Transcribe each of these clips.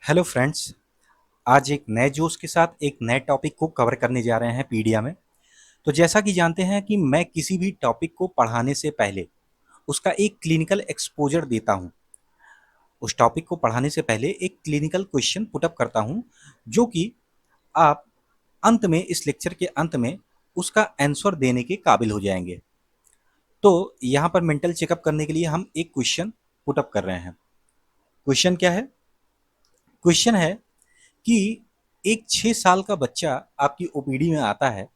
Hello friends. आज एक नए जोश के साथ एक नए टॉपिक को कवर करने जा रहे हैं पीडिया में। तो जैसा कि जानते हैं कि मैं किसी भी टॉपिक को पढ़ाने से पहले उसका एक क्लिनिकल एक्सपोजर देता हूं। उस टॉपिक को पढ़ाने से पहले एक क्लिनिकल क्वेश्चन पुटअप करता हूं, जो कि आप अंत में, इस लेक्चर के अंत में, उसका आंसर देने के काबिल हो जाएंगे। तो यहाँ पर मेंटल चेकअप करने के लिए हम एक क्वेश्चन पुटअप कर रहे हैं। क्वेश्चन क्या है? क्वेश्चन है कि एक 6 साल का बच्चा आपकी ओपीडी में आता है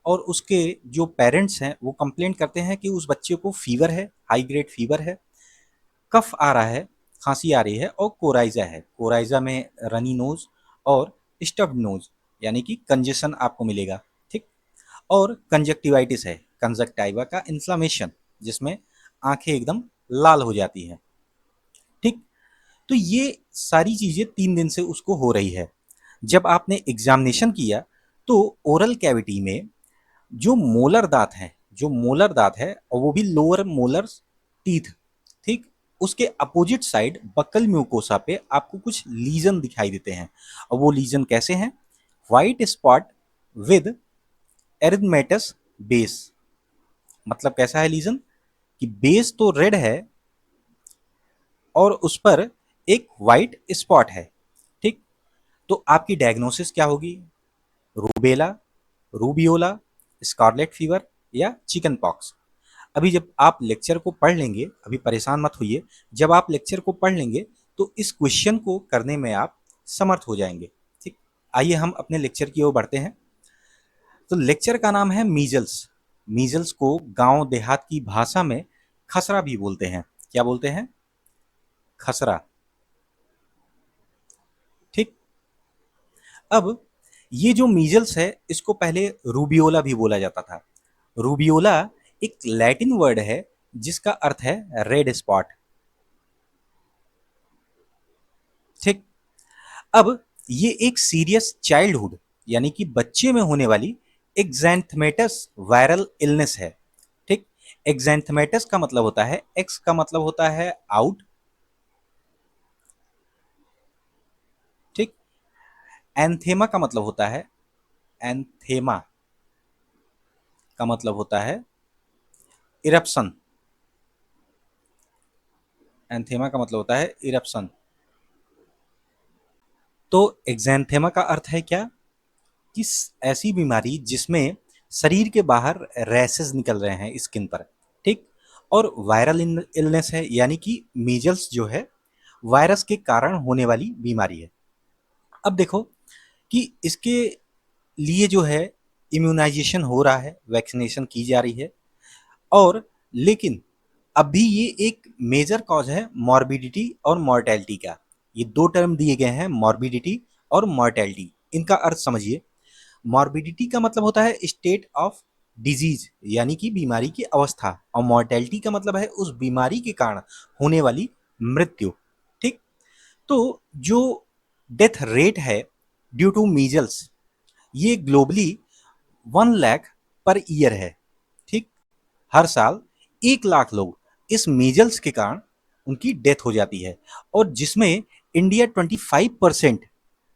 और उसके जो पेरेंट्स हैं वो कंप्लेंट करते हैं कि उस बच्चे को फीवर है, हाई ग्रेड फीवर है, कफ आ रहा है, खांसी आ रही है और कोराइजा है। कोराइजा में रनी नोज और स्टफ्ड नोज यानी कि कंजेशन आपको मिलेगा। ठीक। और कंजक्टिवाइटिस है, कंजक्टाइवा का इन्फ्लामेशन, जिसमें आंखें एकदम लाल हो जाती हैं। ठीक। तो ये सारी चीज़ें 3 दिन से उसको हो रही है। जब आपने एग्जामिनेशन किया तो ओरल कैविटी में जो मोलर दांत है और वो भी लोअर मोलर टीथ, ठीक, उसके अपोजिट साइड बक्कल म्यूकोसा पे आपको कुछ लीजन दिखाई देते हैं। और वो लीजन कैसे हैं? White spot with erythematous base. मतलब कैसा है लीजन? कि बेस तो रेड है और उस पर एक वाइट स्पॉट है। ठीक। तो आपकी डायग्नोसिस क्या होगी? रूबेला, रूबियोला, स्कारलेट फीवर या चिकन पॉक्स। अभी जब आप लेक्चर को पढ़ लेंगे, अभी परेशान मत होइए, जब आप लेक्चर को पढ़ लेंगे तो इस क्वेश्चन को करने में आप समर्थ हो जाएंगे। ठीक। आइए हम अपने लेक्चर की ओर बढ़ते हैं। तो लेक्चर का नाम है मीजल्स। मीजल्स को गांव देहात की भाषा में खसरा भी बोलते हैं। क्या बोलते हैं? खसरा। ठीक। अब ये जो मीजल्स है इसको पहले रूबियोला भी बोला जाता था। रूबियोला एक लैटिन वर्ड है जिसका अर्थ है रेड स्पॉट। ठीक। अब ये एक सीरियस चाइल्डहुड यानी कि बच्चे में होने वाली एक्जेंथमेटस वायरल इलनेस है। ठीक। एक्जेंथमेटस का मतलब होता है, एक्स का मतलब होता है आउट। ठीक। एंथेमा का मतलब होता है, एंथेमा का मतलब होता है इरप्शन। एंथेमा का मतलब होता है इरप्शन। तो एक्जेंथेमा का अर्थ है क्या? कि ऐसी बीमारी जिसमें शरीर के बाहर रैसेस निकल रहे हैं स्किन पर। ठीक। और वायरल इलनेस है यानी कि मीजल्स जो है वायरस के कारण होने वाली बीमारी है। अब देखो कि इसके लिए जो है इम्यूनाइजेशन हो रहा है, वैक्सीनेशन की जा रही है। और लेकिन अभी ये एक मेजर कॉज है मॉर्बिडिटी और मॉर्टेलिटी का। ये दो टर्म दिए गए हैं, मॉर्बिडिटी और मॉर्टेलिटी। इनका अर्थ समझिए। मॉर्बिडिटी का मतलब होता है स्टेट ऑफ डिजीज यानी कि बीमारी की अवस्था, और मॉर्टेलिटी का मतलब है उस बीमारी के कारण होने वाली मृत्यु। ठीक। तो जो डेथ रेट है ड्यू टू मीजल्स, ये ग्लोबली 1 लाख पर ईयर है। ठीक। हर साल 1 लाख लोग इस मीजल्स के कारण उनकी डेथ हो जाती है, और जिसमें इंडिया 25%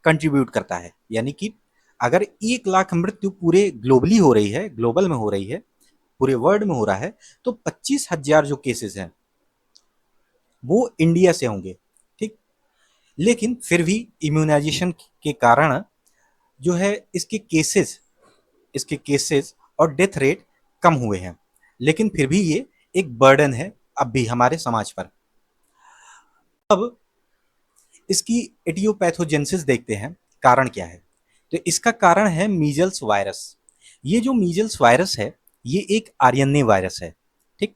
कंट्रीब्यूट करता है। यानी कि अगर 1 लाख मृत्यु पूरे ग्लोबली हो रही है, ग्लोबल में हो रही है, पूरे वर्ल्ड में हो रहा है, तो 25,000 जो केसेस हैं वो इंडिया से होंगे। ठीक। लेकिन फिर भी इम्यूनाइजेशन के कारण जो है इसके केसेस और डेथ रेट कम हुए हैं। लेकिन फिर भी ये एक बर्डन है अब भी हमारे समाज पर। अब इसकी एटियोपैथोजेनेसिस देखते हैं, कारण क्या है। तो इसका कारण है मीजल्स वायरस। ये जो मीजल्स वायरस है ये एक आरएनए वायरस है। ठीक।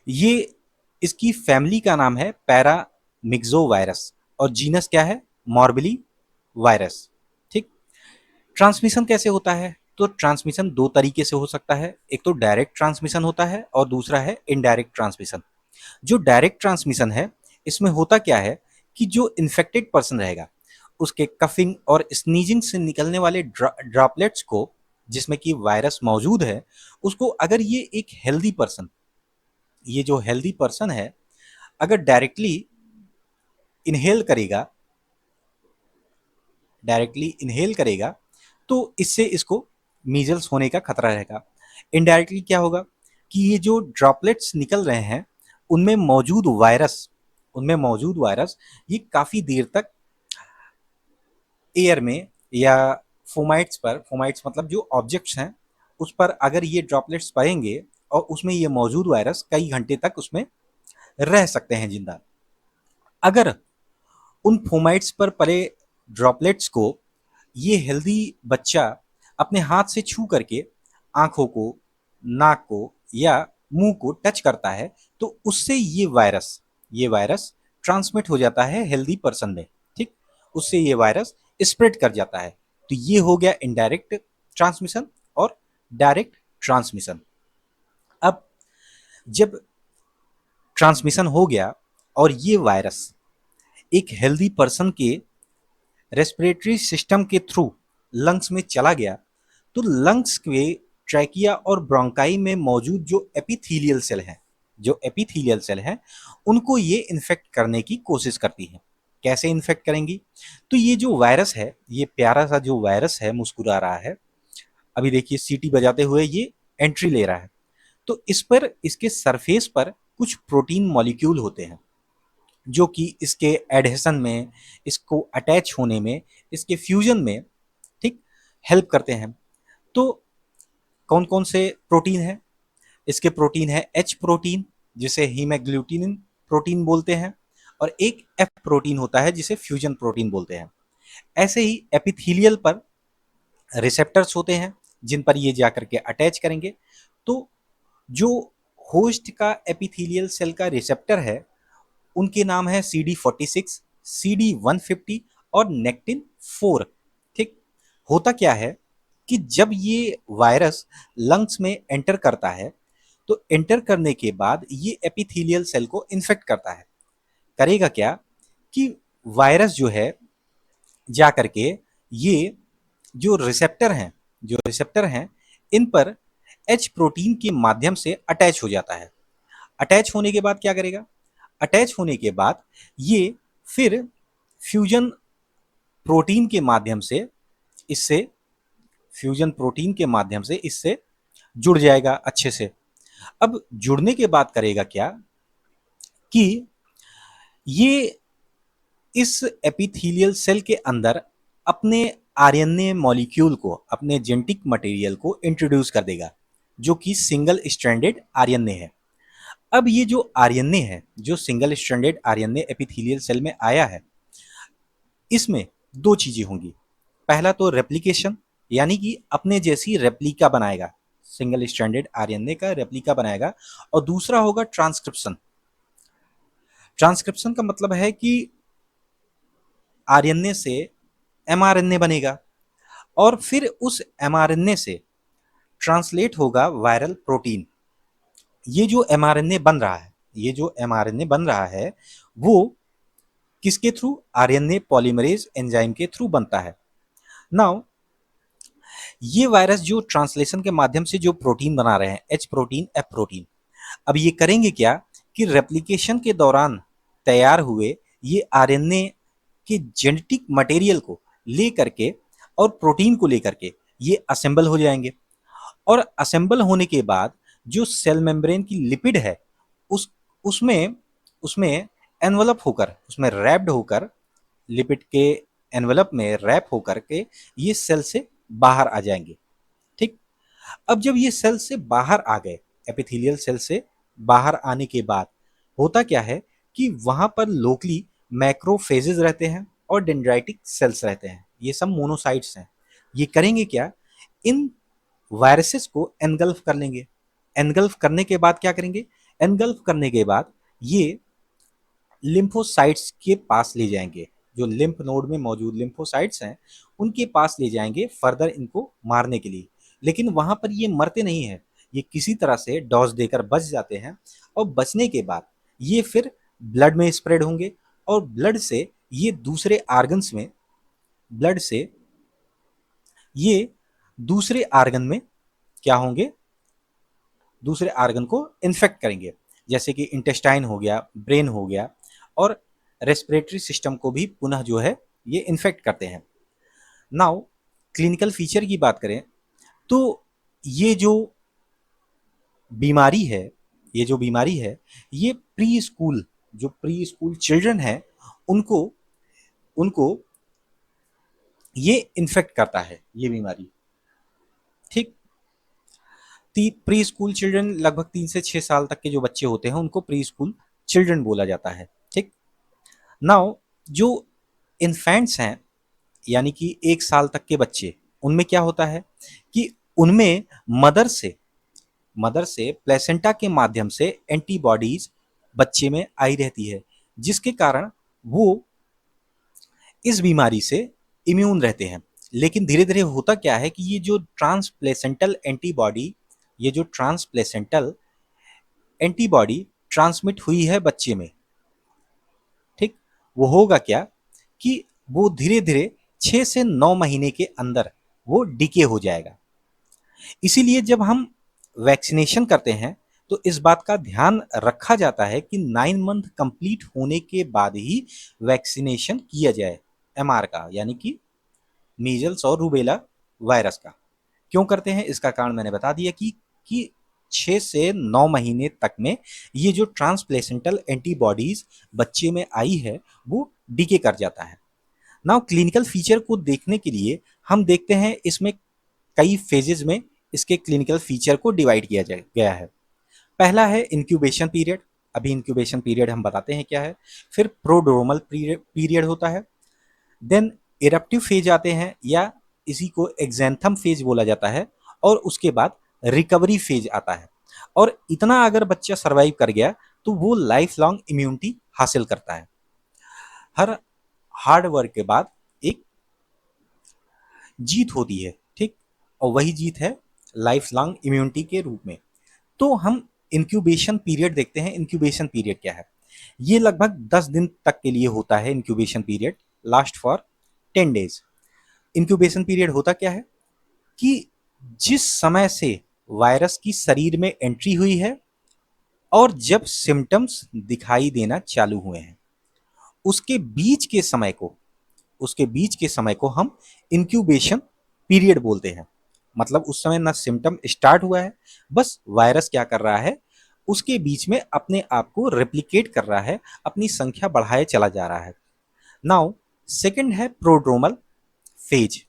ये, इसकी फैमिली का नाम है पैरामिक्सो वायरस और जीनस क्या है? Morbilli virus. ठीक। ट्रांसमिशन कैसे होता है? तो ट्रांसमिशन दो तरीके से हो सकता है। एक तो डायरेक्ट ट्रांसमिशन होता है और दूसरा है इनडायरेक्ट ट्रांसमिशन। जो डायरेक्ट ट्रांसमिशन है, इसमें होता क्या है कि जो इन्फेक्टेड पर्सन रहेगा उसके कफिंग और स्नीजिंग से निकलने वाले ड्रॉपलेट्स को, जिसमें कि वायरस मौजूद है, उसको अगर ये जो हेल्दी पर्सन है, अगर डायरेक्टली इनहेल करेगा डायरेक्टली इनहेल करेगा तो इससे इसको मीजल्स होने का खतरा रहेगा। इनडायरेक्टली क्या होगा कि ये जो ड्रॉपलेट्स निकल रहे हैं उनमें मौजूद वायरस ये काफ़ी देर तक एयर में या फोमाइट्स मतलब जो ऑब्जेक्ट्स हैं उस पर अगर ये ड्रॉपलेट्स पड़ेंगे और उसमें ये मौजूद वायरस कई घंटे तक उसमें रह सकते हैं जिंदा। अगर उन फोमाइट्स पर पड़े ड्रॉपलेट्स को ये हेल्दी बच्चा अपने हाथ से छू करके आंखों को, नाक को या मुंह को टच करता है तो उससे ये वायरस ट्रांसमिट हो जाता है हेल्दी पर्सन में। ठीक, उससे ये वायरस स्प्रेड कर जाता है। तो ये हो गया इनडायरेक्ट ट्रांसमिशन और डायरेक्ट ट्रांसमिशन। अब जब ट्रांसमिशन हो गया और ये वायरस एक हेल्दी पर्सन के रेस्पिरेटरी सिस्टम के थ्रू लंग्स में चला गया तो लंग्स के ट्रैकिया और ब्रोंकाई में मौजूद जो एपिथेलियल सेल हैं उनको ये इन्फेक्ट करने की कोशिश करती हैं। कैसे इन्फेक्ट करेंगी? तो ये जो वायरस है, ये प्यारा सा जो वायरस है मुस्कुरा रहा है, अभी देखिए सीटी बजाते हुए ये एंट्री ले रहा है। तो इस पर, इसके सरफेस पर कुछ प्रोटीन मॉलिक्यूल होते हैं जो कि इसके एडहेशन में, इसको अटैच होने में, इसके फ्यूजन में ठीक हेल्प करते हैं। तो कौन कौन से प्रोटीन है? इसके प्रोटीन है एच प्रोटीन जिसे हीमोग्लूटिनिन प्रोटीन बोलते हैं और एक एफ प्रोटीन होता है जिसे फ्यूजन प्रोटीन बोलते हैं। ऐसे ही एपिथेलियल पर रिसेप्टर्स होते हैं जिन पर ये जाकर के अटैच करेंगे। तो जो होस्ट का एपिथेलियल सेल का रिसेप्टर है उनके नाम है CD46, CD150 और नेक्टिन 4। ठीक, होता क्या है कि जब ये वायरस लंग्स में एंटर करता है तो एंटर करने के बाद ये एपिथेलियल सेल को इन्फेक्ट करता है। करेगा क्या कि वायरस जो है जा करके ये जो रिसेप्टर हैं इन पर एच प्रोटीन के माध्यम से अटैच हो जाता है। अटैच होने के बाद क्या करेगा? अटैच होने के बाद ये फिर फ्यूजन प्रोटीन के माध्यम से इससे फ्यूजन प्रोटीन के माध्यम से इससे जुड़ जाएगा अच्छे से। अब जुड़ने के बाद करेगा क्या कि ये इस एपिथेलियल सेल के अंदर अपने आरएनए मॉलिक्यूल को, अपने जेनेटिक मटेरियल को इंट्रोड्यूस कर देगा जो कि सिंगल स्ट्रैंडेड आरएनए है। अब ये जो आरएनए है, जो single stranded RNA epithelial cell में आया है, इसमें दो चीजें होंगी। पहला तो रेप्लिकेशन, यानी कि अपने जैसी रेप्लिका बनाएगा, सिंगल स्ट्रैंडेड आरएनए का रेप्लिका बनाएगा। और दूसरा होगा ट्रांसक्रिप्शन। ट्रांसक्रिप्शन का मतलब है कि आरएनए से एमआरएनए बनेगा और फिर उस एमआरएनए से ट्रांसलेट होगा वायरल प्रोटीन। ये जो एमआरएनए बन रहा है वो किसके थ्रू? आरएनए पॉलीमरेज एंजाइम के थ्रू बनता है। नाउ ये वायरस जो ट्रांसलेशन के माध्यम से जो प्रोटीन बना रहे हैं, एच प्रोटीन, एफ प्रोटीन, अब ये करेंगे क्या कि रेप्लिकेशन के दौरान तैयार हुए ये आरएनए के जेनेटिक मटेरियल को ले करके और प्रोटीन को लेकर के ये असेंबल हो जाएंगे। और असेंबल होने के बाद जो सेल मेम्ब्रेन की लिपिड है उस उसमें उसमें एनवलप होकर, उसमें रैप्ड होकर, लिपिड के एनवलप में रैप होकर के ये सेल से बाहर आ जाएंगे। ठीक, अब जब ये सेल से बाहर आ गए, एपिथेलियल सेल से बाहर आने के बाद होता क्या है कि वहां पर लोकली मैक्रोफेजेस रहते हैं और डेंड्राइटिक सेल्स रहते हैं। ये सब मोनोसाइट्स हैं। ये करेंगे क्या? इन वायरसेस को एनगल्फ कर लेंगे। एनगल्फ करने के बाद क्या करेंगे? एनगल्फ करने के बाद ये लिम्फोसाइट्स के पास ले जाएंगे। जो लिम्फ नोड में मौजूद लिम्फोसाइट्स हैं उनके पास ले जाएंगे फर्दर इनको मारने के लिए। लेकिन वहां पर ये मरते नहीं हैं, ये किसी तरह से डोज देकर बच जाते हैं। और बचने के बाद ये फिर ब्लड में स्प्रेड होंगे और ब्लड से ये दूसरे आर्गन में क्या होंगे? दूसरे आर्गन को इन्फेक्ट करेंगे, जैसे कि इंटेस्टाइन हो गया, ब्रेन हो गया, और रेस्पिरेटरी सिस्टम को भी पुनः जो है ये इन्फेक्ट करते हैं। नाउ क्लिनिकल फीचर की बात करें तो ये जो बीमारी है ये जो बीमारी है ये प्री स्कूल चिल्ड्रन है उनको उनको ये इन्फेक्ट करता है ये बीमारी। ठीक। प्री स्कूल चिल्ड्रन लगभग 3 से 6 साल तक के जो बच्चे होते हैं उनको प्री स्कूल चिल्ड्रन बोला जाता है। ठीक। नाउ जो इन्फेंट्स हैं यानी कि 1 साल तक के बच्चे, उनमें क्या होता है कि उनमें मदर से प्लेसेंटा के माध्यम से एंटीबॉडीज बच्चे में आई रहती है, जिसके कारण वो इस बीमारी से इम्यून रहते हैं। लेकिन धीरे धीरे होता क्या है कि ये जो ट्रांसप्लेसेंटल एंटीबॉडी ट्रांसमिट हुई है बच्चे में, ठीक, वो होगा क्या कि वो धीरे धीरे 6 से 9 महीने के अंदर वो डिके हो जाएगा। इसीलिए जब हम वैक्सीनेशन करते हैं तो इस बात का ध्यान रखा जाता है कि 9 मंथ कंप्लीट होने के बाद ही वैक्सीनेशन किया जाए एमआर का, यानी कि मीजल्स और रूबेला वायरस का। क्यों करते हैं इसका कारण मैंने बता दिया कि 6 से 9 महीने तक में ये जो ट्रांसप्लेसेंटल एंटीबॉडीज बच्चे में आई है वो डीके कर जाता है। नाउ क्लिनिकल फीचर को देखने के लिए हम देखते हैं इसमें कई फेजेज में इसके क्लिनिकल फीचर को डिवाइड किया गया है। पहला है इंक्यूबेशन पीरियड। अभी इंक्यूबेशन पीरियड हम बताते हैं क्या है। फिर प्रोड्रोमल पीरियड होता है। देन इरप्टिव फेज आते हैं या इसी को एक्जेंथम फेज बोला जाता है। और उसके बाद रिकवरी फेज आता है। और इतना अगर बच्चा सर्वाइव कर गया तो वो लाइफ लॉन्ग इम्यूनिटी हासिल करता है। हर हार्ड वर्क के बाद एक जीत होती है। ठीक। और वही जीत है लाइफ लॉन्ग इम्यूनिटी के रूप में। तो हम इंक्यूबेशन पीरियड देखते हैं। इंक्यूबेशन पीरियड क्या है? ये लगभग 10 दिन तक के लिए होता है। Incubation period last for 10 days. Incubation period होता क्या है कि जिस समय से वायरस की शरीर में एंट्री हुई है और जब सिम्टम्स दिखाई देना चालू हुए हैं, उसके बीच के समय को हम इंक्यूबेशन पीरियड बोलते हैं। मतलब उस समय ना सिम्टम स्टार्ट हुआ है, बस वायरस क्या कर रहा है, उसके बीच में अपने आप को रेप्लिकेट कर रहा है, अपनी संख्या बढ़ाए चला जा रहा है। नाउ सेकंड है प्रोड्रोमल फेज।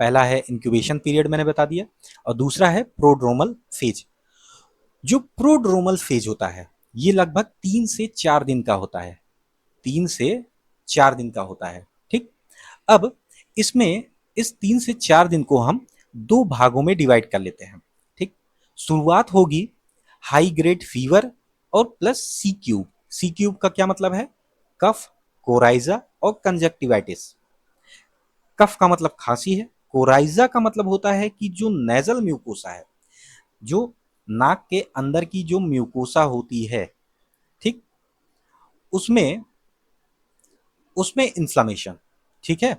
पहला है इंक्यूबेशन पीरियड मैंने बता दिया, और दूसरा है प्रोड्रोमल फेज। जो प्रोड्रोमल फेज होता है ये लगभग 3 से 4 दिन का होता है। 3 से 4 दिन का होता है। ठीक। अब इसमें इस 3 से 4 दिन को हम 2 भागों में डिवाइड कर लेते हैं। ठीक। शुरुआत होगी हाई ग्रेड फीवर और प्लस सी क्यूब। सी क्यूब का क्या मतलब है? कफ, कोराइजा और कंजक्टिवाइटिस। कफ का मतलब खांसी है। कोराइजा का मतलब होता है कि जो नेजल म्यूकोसा है, जो नाक के अंदर की जो म्यूकोसा होती है, ठीक, उसमें उसमें इन्फ्लामेशन। ठीक है।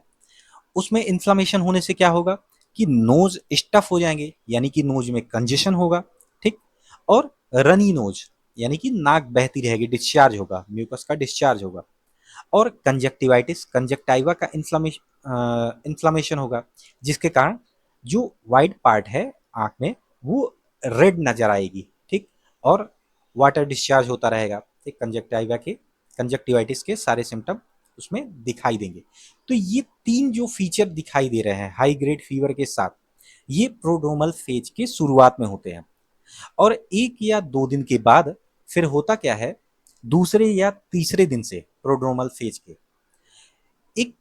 उसमें इन्फ्लामेशन होने से क्या होगा कि नोज स्टफ हो जाएंगे, यानी कि नोज में कंजेशन होगा। ठीक। और रनी नोज यानी कि नाक बहती रहेगी, डिस्चार्ज होगा, म्यूकस का डिस्चार्ज होगा। और कंजक्टिवाइटिस, कंजक्टाइवा का इन्फ्लामेशन होगा, जिसके कारण जो वाइट पार्ट है आंख में वो रेड नजर आएगी। ठीक। और वाटर डिस्चार्ज होता रहेगा। ठीक। कंजक्टिवाइटिस के सारे सिम्टम उसमें दिखाई देंगे। तो ये 3 जो फीचर दिखाई दे रहे हैं हाई ग्रेड फीवर के साथ, ये प्रोड्रोमल फेज के शुरुआत में होते हैं। और 1 या 2 दिन के बाद फिर होता क्या है, दूसरे या तीसरे दिन से प्रोड्रोमल फेज के एक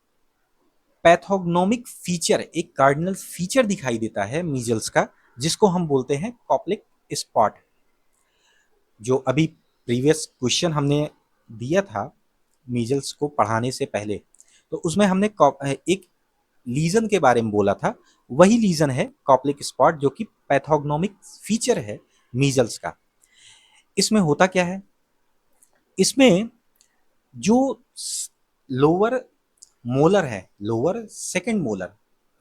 पैथोग्नोमिक फीचर, एक कार्डिनल फीचर दिखाई देता है मीजल्स का, जिसको हम बोलते हैं कॉप्लिक स्पॉट। जो अभी प्रीवियस क्वेश्चन हमने दिया था मीजल्स को पढ़ाने से पहले, तो उसमें हमने एक लीजन के बारे में बोला था। वही लीजन है कॉप्लिक स्पॉट, जो कि पैथोग्नोमिक फीचर है मीजल्स का। इसमें होता क्या है, इसमें जो लोअर मोलर है, लोअर सेकंड मोलर,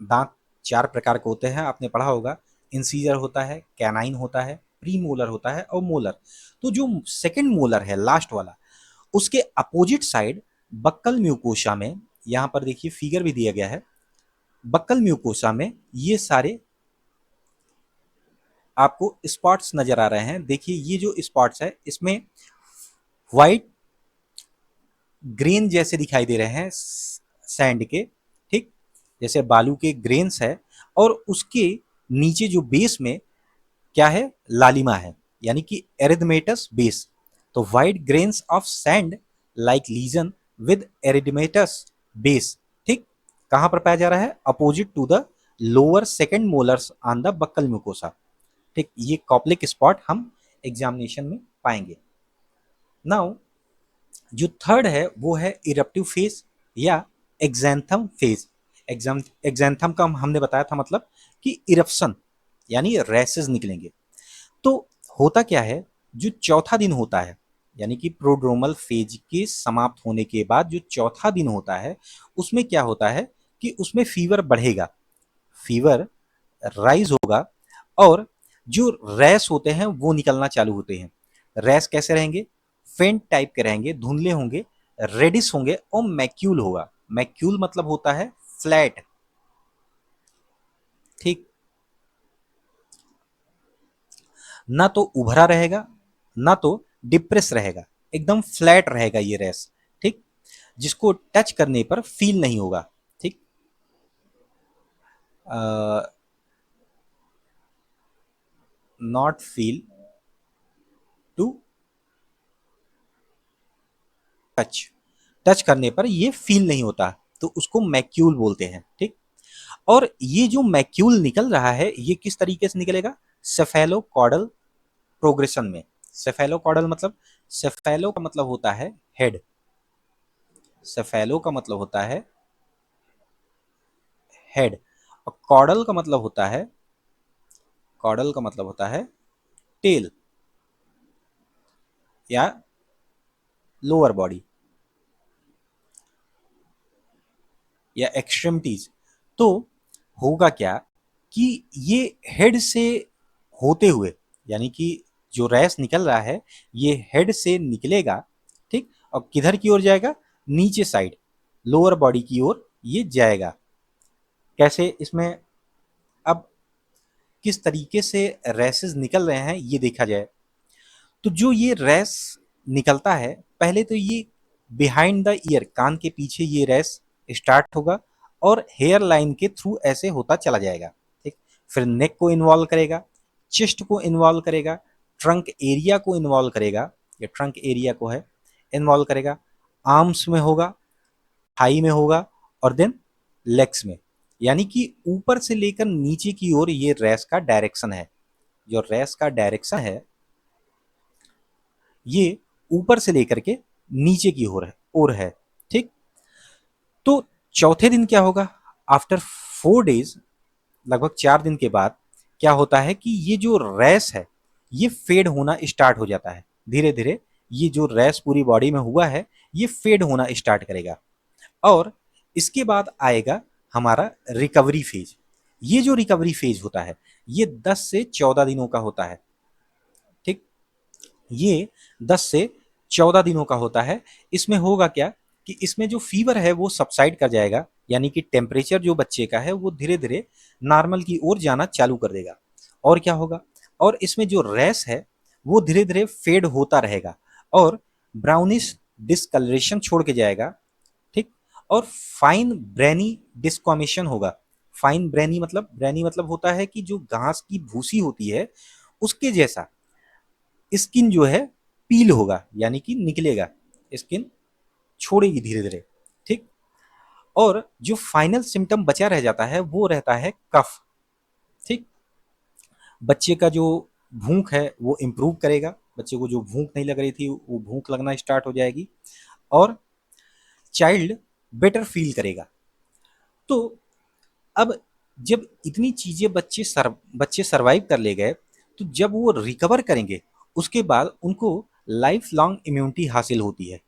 दांत 4 प्रकार के होते हैं, आपने पढ़ा होगा। इंसीजर होता है, कैनाइन होता है, प्री मोलर होता है और मोलर। तो जो सेकंड मोलर है लास्ट वाला, उसके अपोजिट साइड बक्कल म्यूकोशा में यहाँ पर देखिए फिगर भी दिया गया है, बक्कल म्यूकोसा में ये सारे आपको स्पॉट्स नजर आ रहे हैं। देखिए ये जो स्पॉट्स है इसमें व्हाइट ग्रेन जैसे दिखाई दे रहे हैं सैंड के, ठीक, जैसे बालू के ग्रेन्स है, और उसके नीचे जो बेस में क्या है, लालिमा है, यानी कि एरिथमेटस बेस। तो white grains of sand like lesion with erythematous base, ठीक, कहां पर पाया जा रहा है, opposite to the lower second molars on the buccal mucosa, ठीक। ये कॉप्लिक स्पॉट हम एग्जामिनेशन में पाएंगे। नाउ जो थर्ड है वो है इरप्टिव फेज या एक्सैंथम फेज। एक्सैंथम का हमने बताया था मतलब कि इरप्शन यानी रैसेस निकलेंगे। तो होता क्या है, जो चौथा दिन होता है यानी कि प्रोड्रोमल फेज के समाप्त होने के बाद जो चौथा दिन होता है उसमें क्या होता है कि उसमें फीवर बढ़ेगा, फीवर राइज होगा, और जो रैश होते हैं वो निकलना चालू होते हैं। रैश कैसे रहेंगे, फेंट टाइप के रहेंगे, धुंधले होंगे, रेडिश होंगे और मैक्यूल होगा। मैक्यूल मतलब होता है फ्लैट, ठीक, ना तो उभरा रहेगा ना तो डिप्रेस रहेगा, एकदम फ्लैट रहेगा ये रैश, ठीक, जिसको टच करने पर फील नहीं होगा, ठीक। Not feel to touch, touch करने पर ये फील नहीं होता, तो उसको मैक्यूल बोलते हैं, ठीक। और ये जो मैक्यूल निकल रहा है ये किस तरीके से निकलेगा, सेफेलोकॉडल प्रोग्रेशन में। सेफेलोकॉडल मतलब, सेफेलो का मतलब होता है हेड, सेफेलो का मतलब होता है हेड, और कॉडल का मतलब होता है, कॉडल का मतलब होता है टेल या लोअर बॉडी या एक्सट्रीमिटीज। तो होगा क्या कि ये हेड से होते हुए, यानी कि जो रैश निकल रहा है ये हेड से निकलेगा, ठीक, और किधर की ओर जाएगा, नीचे साइड, लोअर बॉडी की ओर ये जाएगा। कैसे, इसमें अब किस तरीके से रैसेस निकल रहे हैं ये देखा जाए। तो जो ये रैश निकलता है पहले तो ये बिहाइंड द ईयर, कान के पीछे ये रैश स्टार्ट होगा और हेयर लाइन के थ्रू ऐसे होता चला जाएगा, ठीक। फिर नेक को इन्वॉल्व करेगा, चेस्ट को इन्वॉल्व करेगा, ट्रंक एरिया को इन्वॉल्व करेगा, ये ट्रंक एरिया को है इन्वॉल्व करेगा, आर्म्स में होगा, थाई में होगा, और देन लेग्स में। यानी कि ऊपर से लेकर नीचे की ओर ये रैश का डायरेक्शन है, जो रैश का डायरेक्शन है ये ऊपर से लेकर के नीचे की ओर है, ठीक। तो चौथे दिन क्या होगा, आफ्टर 4 डेज, लगभग 4 दिन के बाद क्या होता है कि ये जो रैश है ये फेड होना स्टार्ट हो जाता है, धीरे धीरे ये जो रैश पूरी बॉडी में हुआ है ये फेड होना स्टार्ट करेगा। और इसके बाद आएगा हमारा रिकवरी फेज। ये जो रिकवरी फेज होता है ये 10 से 14 दिनों का होता है, ठीक, ये 10 से 14 दिनों का होता है। इसमें होगा क्या कि इसमें जो फीवर है वो सबसाइड कर जाएगा, यानी कि टेम्परेचर जो बच्चे का है वो धीरे धीरे नॉर्मल की ओर जाना चालू कर देगा। और क्या होगा, और इसमें जो रैश है वो धीरे धीरे फेड होता रहेगा और ब्राउनिश डिस्कलरेशन छोड़ के जाएगा, ठीक। और फाइन ब्रेनी डिस्कॉमेशन होगा। फाइन ब्रेनी मतलब होता है कि जो घास की भूसी होती है उसके जैसा स्किन जो है पील होगा, यानी कि निकलेगा, स्किन छोड़ेगी धीरे धीरे, ठीक। और जो फाइनल सिम्टम बचा रह जाता है वो रहता है कफ, ठीक। बच्चे का जो भूख है वो इम्प्रूव करेगा, बच्चे को जो भूख नहीं लग रही थी वो भूख लगना स्टार्ट हो जाएगी और चाइल्ड बेटर फील करेगा। तो अब जब इतनी चीजें बच्चे सरवाइव कर ले गए तो जब वो रिकवर करेंगे उसके बाद उनको लाइफ लॉन्ग इम्यूनिटी हासिल होती है,